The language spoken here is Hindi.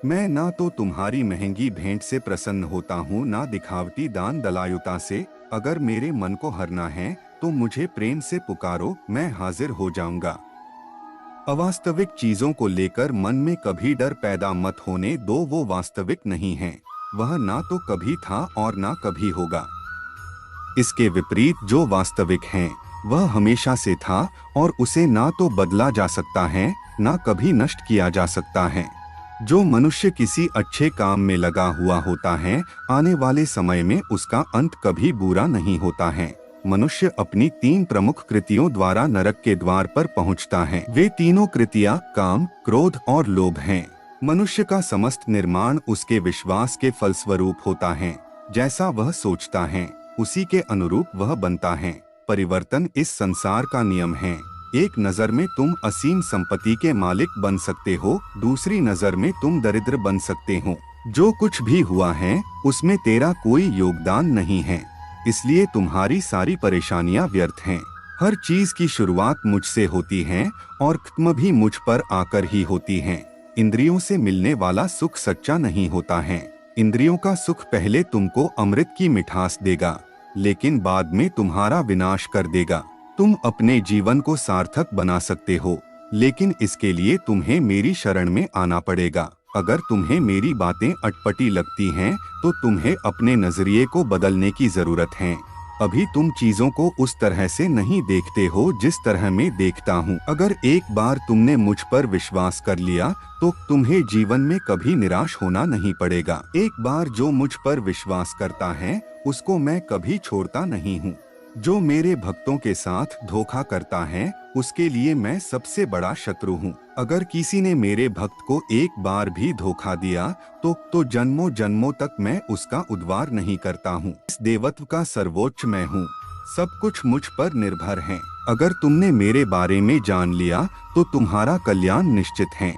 मैं ना तो तुम्हारी महंगी भेंट से प्रसन्न होता हूँ, ना दिखावटी दान दलायुता से। अगर मेरे मन को हरना है तो मुझे प्रेम से पुकारो, मैं हाजिर हो जाऊंगा। अवास्तविक चीजों को लेकर मन में कभी डर पैदा मत होने दो, वो वास्तविक नहीं है। वह ना तो कभी था और ना कभी होगा। इसके विपरीत जो वास्तविक है वह हमेशा से था, और उसे ना तो बदला जा सकता है ना कभी नष्ट किया जा सकता है। जो मनुष्य किसी अच्छे काम में लगा हुआ होता है, आने वाले समय में उसका अंत कभी बुरा नहीं होता है। मनुष्य अपनी 3 प्रमुख कृतियों द्वारा नरक के द्वार पर पहुंचता है। वे तीनों कृतियां काम, क्रोध और लोभ हैं। मनुष्य का समस्त निर्माण उसके विश्वास के फलस्वरूप होता है। जैसा वह सोचता है उसी के अनुरूप वह बनता है। परिवर्तन इस संसार का नियम है। एक नजर में तुम असीम संपत्ति के मालिक बन सकते हो, दूसरी नजर में तुम दरिद्र बन सकते हो। जो कुछ भी हुआ है उसमें तेरा कोई योगदान नहीं है, इसलिए तुम्हारी सारी परेशानियां व्यर्थ हैं। हर चीज की शुरुआत मुझसे होती है और खत्म भी मुझ पर आकर ही होती है। इंद्रियों से मिलने वाला सुख सच्चा नहीं होता है। इंद्रियों का सुख पहले तुमको अमृत की मिठास देगा, लेकिन बाद में तुम्हारा विनाश कर देगा। तुम अपने जीवन को सार्थक बना सकते हो, लेकिन इसके लिए तुम्हें मेरी शरण में आना पड़ेगा। अगर तुम्हें मेरी बातें अटपटी लगती हैं, तो तुम्हें अपने नजरिए को बदलने की जरूरत है। अभी तुम चीजों को उस तरह से नहीं देखते हो जिस तरह मैं देखता हूँ। अगर एक बार तुमने मुझ पर विश्वास कर लिया तो तुम्हें जीवन में कभी निराश होना नहीं पड़ेगा। एक बार जो मुझ पर विश्वास करता है उसको मैं कभी छोड़ता नहीं हूँ। जो मेरे भक्तों के साथ धोखा करता है उसके लिए मैं सबसे बड़ा शत्रु हूँ। अगर किसी ने मेरे भक्त को एक बार भी धोखा दिया तो जन्मों जन्मों तक मैं उसका उद्धार नहीं करता हूँ। इस देवत्व का सर्वोच्च मैं हूँ। सब कुछ मुझ पर निर्भर है। अगर तुमने मेरे बारे में जान लिया तो तुम्हारा कल्याण निश्चित है।